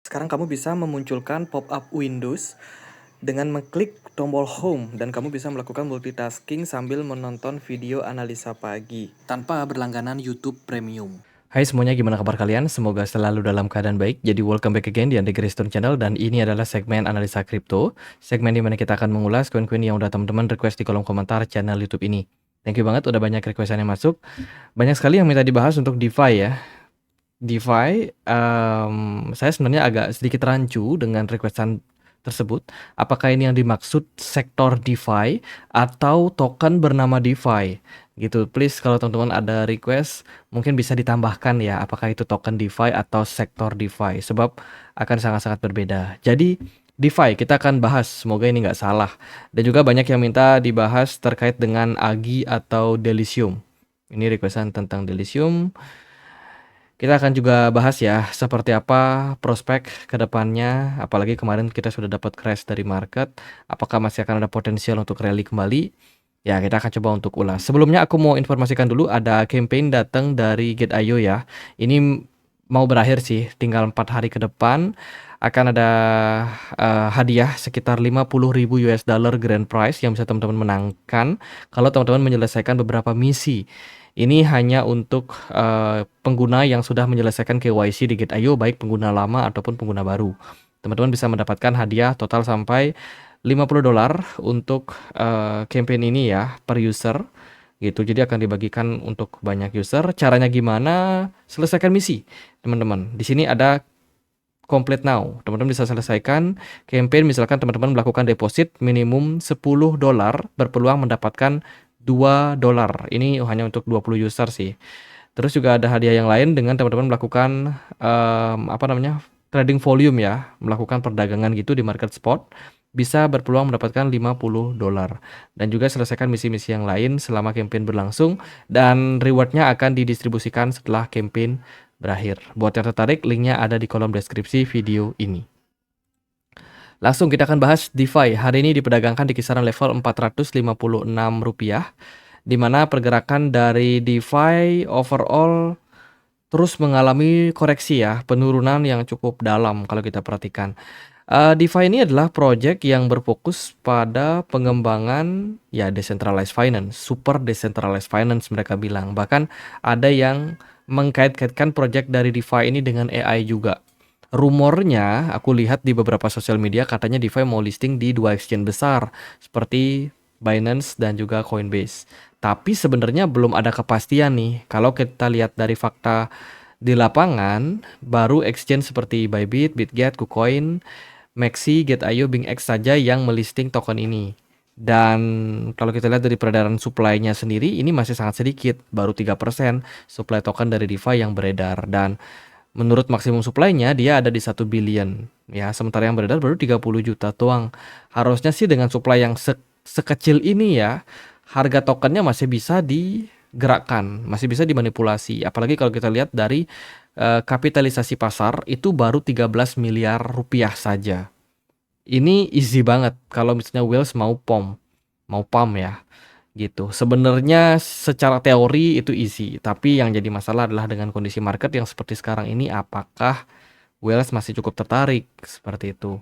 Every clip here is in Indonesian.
Sekarang kamu bisa memunculkan pop-up Windows dengan mengklik tombol Home dan kamu bisa melakukan multitasking sambil menonton video analisa pagi tanpa berlangganan YouTube Premium. Hai semuanya, gimana kabar kalian? Semoga selalu dalam keadaan baik. Jadi welcome back again di Andy Kriston Channel dan ini adalah segmen analisa kripto. Segmen di mana kita akan mengulas koin-koin yang udah teman-teman request di kolom komentar channel YouTube ini. Thank you banget, udah banyak requestan yang masuk. Banyak sekali yang minta dibahas untuk DeFi ya. DeFi, saya sebenarnya agak sedikit rancu dengan requestan tersebut. Apakah ini yang dimaksud sektor DeFi atau token bernama DeFi? Gitu. Please kalau teman-teman ada request, mungkin bisa ditambahkan ya, apakah itu token DeFi atau sektor DeFi, sebab akan sangat-sangat berbeda. Jadi DeFi kita akan bahas, semoga ini nggak salah. Dan juga banyak yang minta dibahas terkait dengan Agi atau Delicium. Ini requestan tentang Delicium. Kita akan juga bahas ya seperti apa prospek ke depannya, apalagi kemarin kita sudah dapat crash dari market, apakah masih akan ada potensial untuk rally kembali? Ya, kita akan coba untuk ulas. Sebelumnya aku mau informasikan dulu ada campaign datang dari Get.io ya. Ini mau berakhir sih, tinggal 4 hari ke depan akan ada hadiah sekitar 50.000 US dollar grand prize yang bisa teman-teman menangkan kalau teman-teman menyelesaikan beberapa misi. Ini hanya untuk pengguna yang sudah menyelesaikan KYC di Get.io, baik pengguna lama ataupun pengguna baru. Teman-teman bisa mendapatkan hadiah total sampai $50 untuk campaign ini ya per user gitu. Jadi akan dibagikan untuk banyak user. Caranya gimana? Selesaikan misi, teman-teman. Di sini ada complete now. Teman-teman bisa selesaikan campaign, misalkan teman-teman melakukan deposit minimum $10 berpeluang mendapatkan $2. Ini hanya untuk 20 user sih. Terus juga ada hadiah yang lain dengan teman-teman melakukan trading volume ya, melakukan perdagangan gitu di market spot, bisa berpeluang mendapatkan $50. Dan juga selesaikan misi-misi yang lain selama campaign berlangsung dan rewardnya akan didistribusikan setelah campaign berakhir. Buat yang tertarik, linknya ada di kolom deskripsi video ini. Langsung kita akan bahas DeFi. Hari ini diperdagangkan di kisaran level Rp456, di mana pergerakan dari DeFi overall terus mengalami koreksi ya, penurunan yang cukup dalam kalau kita perhatikan. DeFi ini adalah proyek yang berfokus pada pengembangan ya decentralized finance, super decentralized finance mereka bilang. Bahkan ada yang mengkait-kaitkan proyek dari DeFi ini dengan AI juga. Rumornya, aku lihat di beberapa sosial media katanya DeFi mau listing di 2 exchange besar seperti Binance dan juga Coinbase. Tapi sebenarnya belum ada kepastian nih. Kalau kita lihat dari fakta di lapangan, baru exchange seperti Bybit, Bitget, KuCoin, Maxi, Get.io, BingX saja yang melisting token ini. Dan kalau kita lihat dari peredaran supply-nya sendiri, ini masih sangat sedikit, baru 3% supply token dari DeFi yang beredar. Dan menurut maksimum supply-nya dia ada di 1 billion ya, sementara yang beredar baru 30 juta doang. Harusnya sih dengan supply yang sekecil ini ya, harga tokennya masih bisa digerakkan, masih bisa dimanipulasi. Apalagi kalau kita lihat dari kapitalisasi pasar itu baru 13 miliar rupiah saja. Ini easy banget kalau misalnya Wheels mau pump ya gitu. Sebenarnya secara teori itu easy, tapi yang jadi masalah adalah dengan kondisi market yang seperti sekarang ini, apakah Wales masih cukup tertarik seperti itu.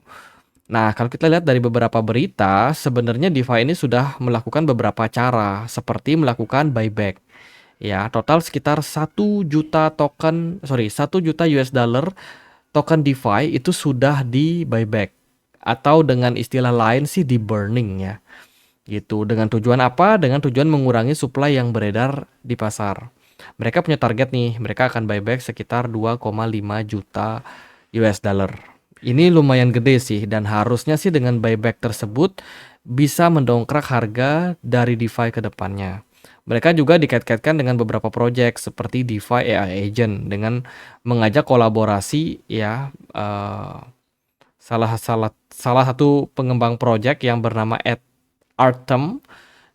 Nah, kalau kita lihat dari beberapa berita, sebenarnya DeFi ini sudah melakukan beberapa cara, seperti melakukan buyback. Ya, total sekitar 1 juta US dollar token DeFi itu sudah di buyback. Atau dengan istilah lain sih di burning ya gitu. Dengan tujuan apa? Dengan tujuan mengurangi supply yang beredar di pasar. Mereka punya target nih, mereka akan buyback sekitar 2,5 juta US dollar. Ini lumayan gede sih, dan harusnya sih dengan buyback tersebut bisa mendongkrak harga dari DeFi ke depannya. Mereka juga dikait-kaitkan dengan beberapa proyek seperti DeFi AI Agent dengan mengajak kolaborasi ya, salah satu pengembang proyek yang bernama Artem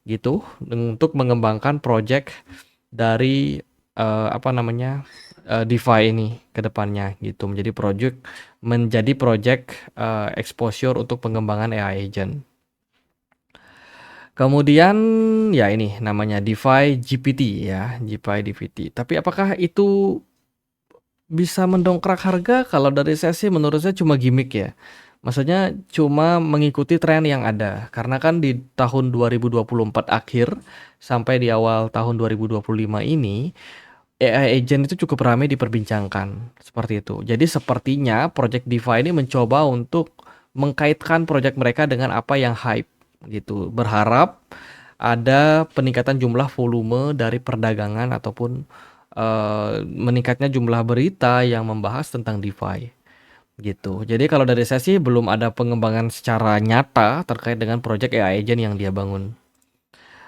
gitu untuk mengembangkan project dari DeFi ini ke depannya gitu, menjadi project exposure untuk pengembangan AI agent. Kemudian ya ini namanya DeFi GPT ya, DeFi GPT. Tapi apakah itu Bisa mendongkrak harga kalau dari saya sih menurut saya cuma gimmick ya. Maksudnya cuma mengikuti tren yang ada. Karena kan di tahun 2024 akhir sampai di awal tahun 2025 ini AI agent itu cukup ramai diperbincangkan seperti itu. Jadi sepertinya Project DeFi ini mencoba untuk mengkaitkan project mereka dengan apa yang hype gitu. Berharap ada peningkatan jumlah volume dari perdagangan ataupun meningkatnya jumlah berita yang membahas tentang DeFi gitu. Jadi kalau dari saya sih belum ada pengembangan secara nyata terkait dengan project AI agent yang dia bangun.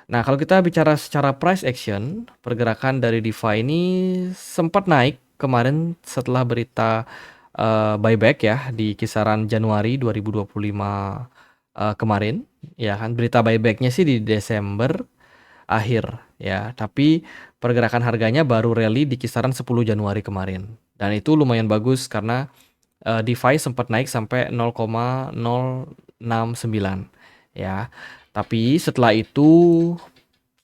Nah, kalau kita bicara secara price action, pergerakan dari DeFi ini sempat naik kemarin setelah berita buyback ya di kisaran Januari 2025 kemarin, ya kan berita buybacknya sih di Desember akhir ya, tapi pergerakan harganya baru rally di kisaran 10 Januari kemarin. Dan itu lumayan bagus karena DeFi sempat naik sampai 0,069 ya. Tapi setelah itu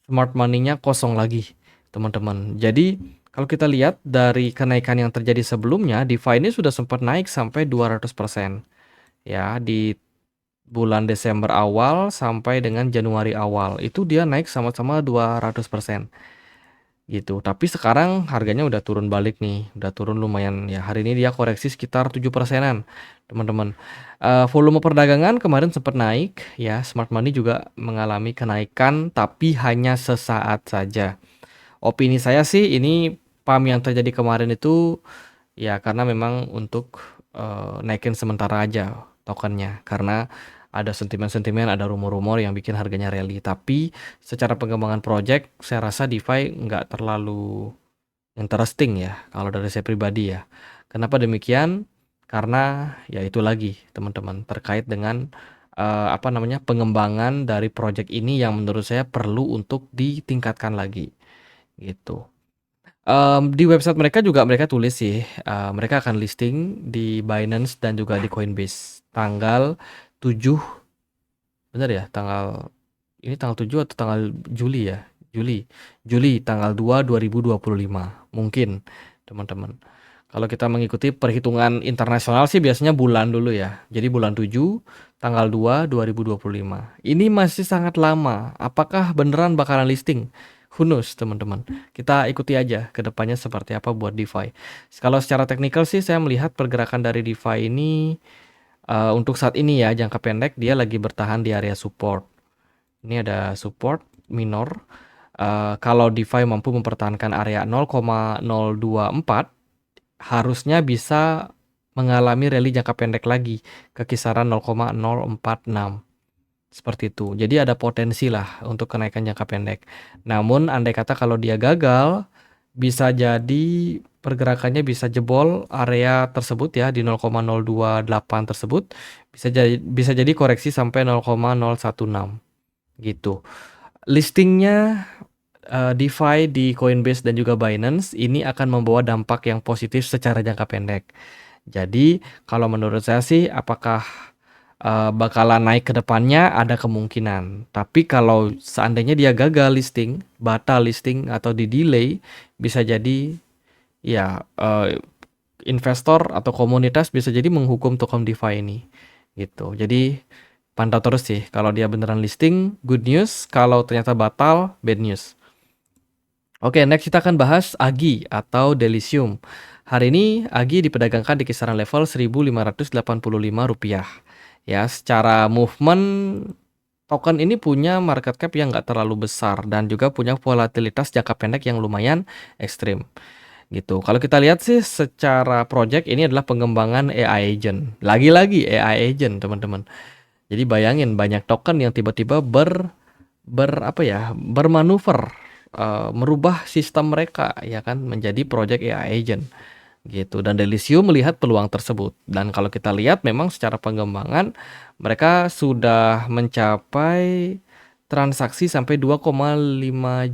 smart money-nya kosong lagi, teman-teman. Jadi kalau kita lihat dari kenaikan yang terjadi sebelumnya, DeFi ini sudah sempat naik sampai 200% ya di bulan Desember awal sampai dengan Januari awal. Itu dia naik sama-sama 200% gitu. Tapi sekarang harganya udah turun balik nih, udah turun lumayan ya. Hari ini dia koreksi sekitar 7%-an, teman-teman. Volume perdagangan kemarin sempat naik ya, smart money juga mengalami kenaikan tapi hanya sesaat saja. Opini saya sih ini pump yang terjadi kemarin itu ya karena memang untuk naikin sementara aja tokennya karena ada sentimen-sentimen, ada rumor-rumor yang bikin harganya rally. Tapi secara pengembangan project, saya rasa DeFi nggak terlalu interesting ya kalau dari saya pribadi ya. Kenapa demikian? Karena ya itu lagi teman-teman terkait dengan apa namanya pengembangan dari project ini yang menurut saya perlu untuk ditingkatkan lagi gitu. Di website mereka juga mereka tulis sih, mereka akan listing di Binance dan juga di Coinbase tanggal 7, bener ya? Ini tanggal 7 atau tanggal Juli ya? Juli. Juli tanggal 2 2025. Mungkin, teman-teman. Kalau kita mengikuti perhitungan internasional sih biasanya bulan dulu ya. Jadi bulan 7 tanggal 2 2025. Ini masih sangat lama. Apakah beneran bakalan listing? Who knows, teman-teman. Kita ikuti aja ke depannya seperti apa buat DeFi. Kalau secara teknikal sih saya melihat pergerakan dari DeFi ini untuk saat ini ya jangka pendek dia lagi bertahan di area support. Ini ada support minor. Kalau DeFi mampu mempertahankan area 0,024, harusnya bisa mengalami rally jangka pendek lagi ke kisaran 0,046. Seperti itu. Jadi ada potensi lah untuk kenaikan jangka pendek. Namun andai kata kalau dia gagal, bisa jadi pergerakannya bisa jebol area tersebut ya di 0,028 tersebut. Bisa jadi koreksi sampai 0,016 gitu. Listingnya DeFi di Coinbase dan juga Binance ini akan membawa dampak yang positif secara jangka pendek. Jadi kalau menurut saya sih apakah bakalan naik ke depannya ada kemungkinan. Tapi kalau seandainya dia gagal listing, batal listing atau di delay, bisa jadi ya investor atau komunitas bisa jadi menghukum token DeFi ini gitu. Jadi pantau terus sih kalau dia beneran listing, good news. Kalau ternyata batal, bad news. Oke, next kita akan bahas AGI atau Delicium. Hari ini AGI diperdagangkan di kisaran level Rp1.585. Ya, secara movement token ini punya market cap yang nggak terlalu besar dan juga punya volatilitas jangka pendek yang lumayan ekstrim. Gitu. Kalau kita lihat sih secara project ini adalah pengembangan AI agent. Lagi-lagi AI agent, teman-teman. Jadi bayangin banyak token yang tiba-tiba bermanuver merubah sistem mereka ya kan menjadi project AI agent gitu dan Delicium melihat peluang tersebut dan kalau kita lihat memang secara pengembangan mereka sudah mencapai transaksi sampai 2,5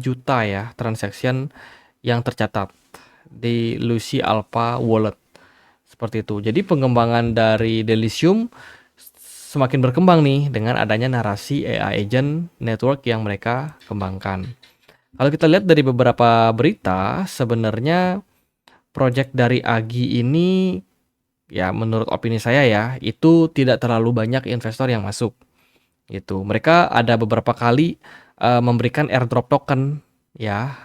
juta ya transaction yang tercatat di Lucy Alpha Wallet seperti itu. Jadi pengembangan dari Delicium semakin berkembang nih dengan adanya narasi AI agent network yang mereka kembangkan. Kalau kita lihat dari beberapa berita, sebenarnya project dari Agi ini, ya menurut opini saya ya, itu tidak terlalu banyak investor yang masuk gitu. Mereka ada beberapa kali memberikan airdrop token ya,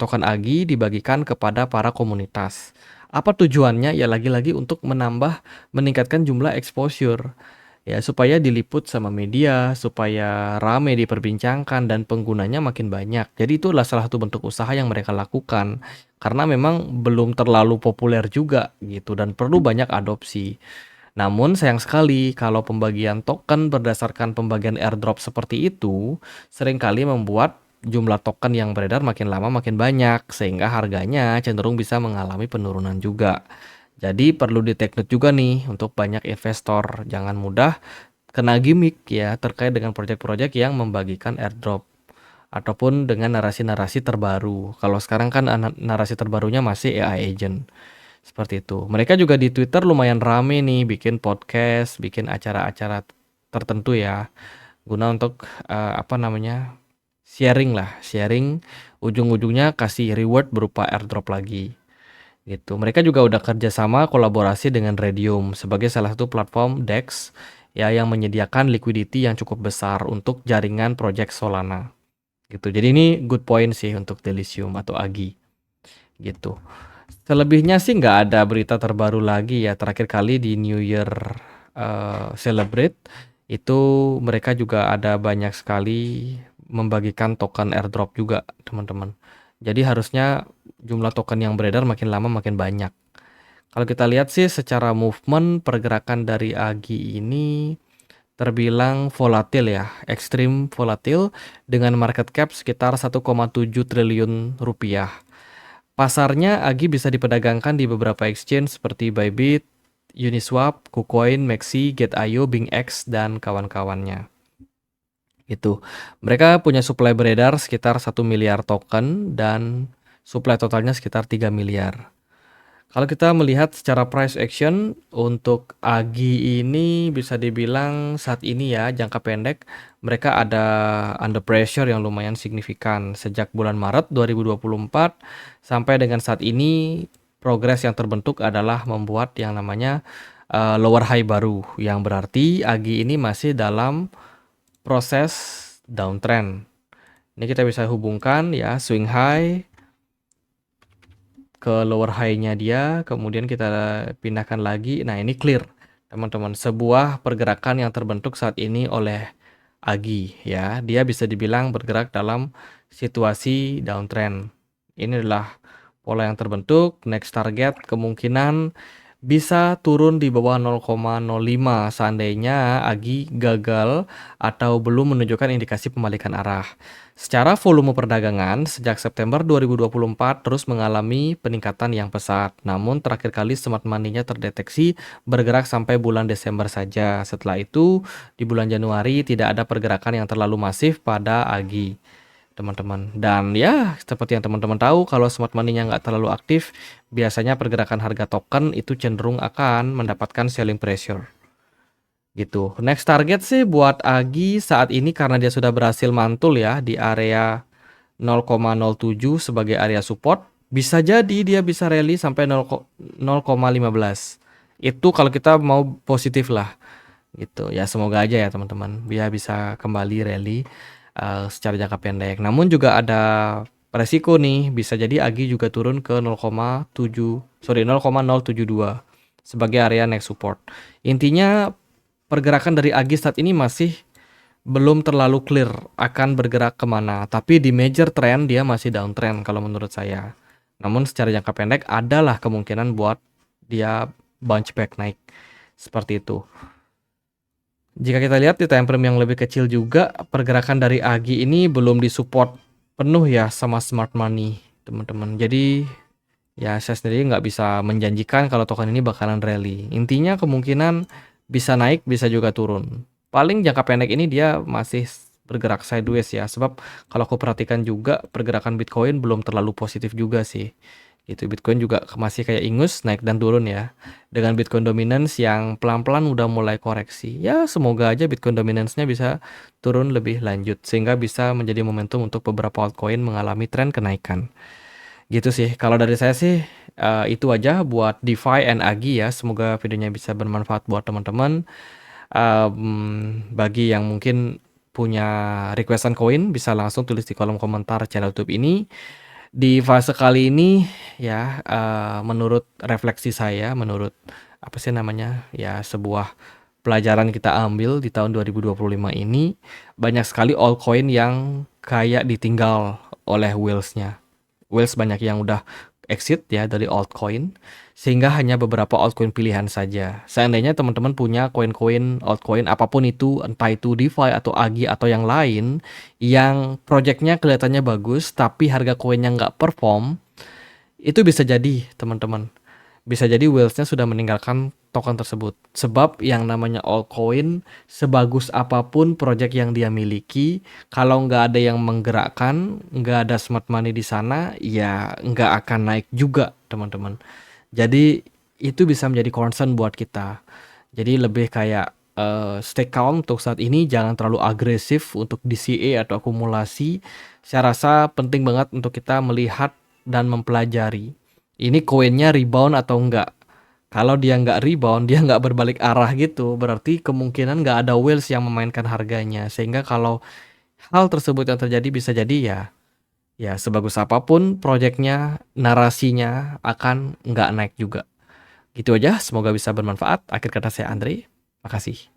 token Agi dibagikan kepada para komunitas. Apa tujuannya? Ya lagi-lagi untuk meningkatkan jumlah exposure. Ya, supaya diliput sama media, supaya rame diperbincangkan dan penggunanya makin banyak. Jadi itulah salah satu bentuk usaha yang mereka lakukan. Karena memang belum terlalu populer juga gitu dan perlu banyak adopsi. Namun sayang sekali kalau pembagian token berdasarkan pembagian airdrop seperti itu seringkali membuat jumlah token yang beredar makin lama makin banyak sehingga harganya cenderung bisa mengalami penurunan juga. Jadi perlu di-take note juga nih untuk banyak investor, jangan mudah kena gimmick ya terkait dengan proyek-proyek yang membagikan airdrop ataupun dengan narasi-narasi terbaru. Kalau sekarang kan narasi terbarunya masih AI agent. Seperti itu. Mereka juga di Twitter lumayan rame nih bikin podcast, bikin acara-acara tertentu ya, guna untuk apa namanya? Sharing lah, sharing ujung-ujungnya kasih reward berupa airdrop lagi gitu. Mereka juga udah kerjasama kolaborasi dengan Redium sebagai salah satu platform DEX ya yang menyediakan liquidity yang cukup besar untuk jaringan project Solana gitu. Jadi ini good point sih untuk Delicium atau Agi gitu. Selebihnya sih nggak ada berita terbaru lagi ya. Terakhir kali di New Year Celebrate itu mereka juga ada banyak sekali membagikan token airdrop juga teman-teman. Jadi harusnya jumlah token yang beredar makin lama makin banyak. Kalau kita lihat sih secara movement pergerakan dari Agi ini terbilang volatil ya, ekstrim volatil dengan market cap sekitar 1,7 triliun rupiah. Pasarnya Agi bisa diperdagangkan di beberapa exchange seperti Bybit, Uniswap, KuCoin, Maxi, Get.io, BingX, dan kawan-kawannya. Itu. Mereka punya supply beredar sekitar 1 miliar token dan supply totalnya sekitar 3 miliar. Kalau kita melihat secara price action untuk Agi ini bisa dibilang saat ini ya jangka pendek mereka ada under pressure yang lumayan signifikan sejak bulan Maret 2024 sampai dengan saat ini progres yang terbentuk adalah membuat yang namanya lower high baru yang berarti Agi ini masih dalam proses downtrend. Ini kita bisa hubungkan ya swing high ke lower high-nya dia, kemudian kita pindahkan lagi. Nah, ini clear, teman-teman. Sebuah pergerakan yang terbentuk saat ini oleh Agi, ya. Dia bisa dibilang bergerak dalam situasi downtrend. Ini adalah pola yang terbentuk. Next target kemungkinan bisa turun di bawah 0,05 seandainya Agi gagal atau belum menunjukkan indikasi pembalikan arah. Secara volume perdagangan, sejak September 2024 terus mengalami peningkatan yang pesat. Namun terakhir kali smart money-nya terdeteksi bergerak sampai bulan Desember saja. Setelah itu, di bulan Januari tidak ada pergerakan yang terlalu masif pada Agi, teman-teman. Dan ya, seperti yang teman-teman tahu, kalau smart money-nya nggak terlalu aktif, biasanya pergerakan harga token itu cenderung akan mendapatkan selling pressure. Gitu. Next target sih buat Agi saat ini karena dia sudah berhasil mantul ya di area 0,07 sebagai area support. Bisa jadi dia bisa rally sampai 0,15. Itu kalau kita mau positif lah. Gitu. Ya semoga aja ya teman-teman. Biar bisa kembali rally secara jangka pendek. Namun juga ada resiko nih. Bisa jadi Agi juga turun ke 0,072 sebagai area next support. Intinya pergerakan dari Agi saat ini masih belum terlalu clear akan bergerak kemana. Tapi di major trend dia masih downtrend kalau menurut saya. Namun secara jangka pendek adalah kemungkinan buat dia bounce back naik. Seperti itu. Jika kita lihat di time frame yang lebih kecil juga, pergerakan dari Agi ini belum disupport penuh ya sama smart money, teman-teman. Jadi ya saya sendiri nggak bisa menjanjikan kalau token ini bakalan rally. Intinya kemungkinan bisa naik, bisa juga turun. Paling jangka pendek ini dia masih bergerak sideways ya. Sebab kalau aku perhatikan juga pergerakan Bitcoin belum terlalu positif juga sih. Gitu, Bitcoin juga masih kayak ingus naik dan turun ya. Dengan Bitcoin dominance yang pelan-pelan udah mulai koreksi. Ya semoga aja Bitcoin dominance-nya bisa turun lebih lanjut. Sehingga bisa menjadi momentum untuk beberapa altcoin mengalami tren kenaikan. Gitu sih, kalau dari saya sih, itu aja buat DeFi and Agi ya, semoga videonya bisa bermanfaat buat teman-teman. Bagi yang mungkin punya requestan koin bisa langsung tulis di kolom komentar channel YouTube ini. Di fase kali ini ya, menurut refleksi saya, menurut apa sih namanya, ya sebuah pelajaran kita ambil di tahun 2025 ini, banyak sekali altcoin yang kayak ditinggal oleh whales-nya. Whales banyak yang udah exit ya dari altcoin, sehingga hanya beberapa altcoin pilihan saja. Seandainya teman-teman punya koin-koin altcoin apapun itu, entah itu DeFi atau Agi atau yang lain, yang projectnya kelihatannya bagus tapi harga koinnya nggak perform, itu bisa jadi teman-teman. Bisa jadi whales-nya sudah meninggalkan token tersebut. Sebab yang namanya altcoin, sebagus apapun project yang dia miliki, kalau nggak ada yang menggerakkan, nggak ada smart money di sana, ya nggak akan naik juga, teman-teman. Jadi itu bisa menjadi concern buat kita. Jadi lebih kayak stay calm untuk saat ini, jangan terlalu agresif untuk DCA atau akumulasi. Saya rasa penting banget untuk kita melihat dan mempelajari. Ini koinnya rebound atau enggak. Kalau dia nggak rebound, dia nggak berbalik arah gitu, berarti kemungkinan nggak ada whales yang memainkan harganya. Sehingga kalau hal tersebut yang terjadi bisa jadi ya sebagus apapun proyeknya, narasinya akan nggak naik juga. Gitu aja, semoga bisa bermanfaat. Akhir kata saya Andre, makasih.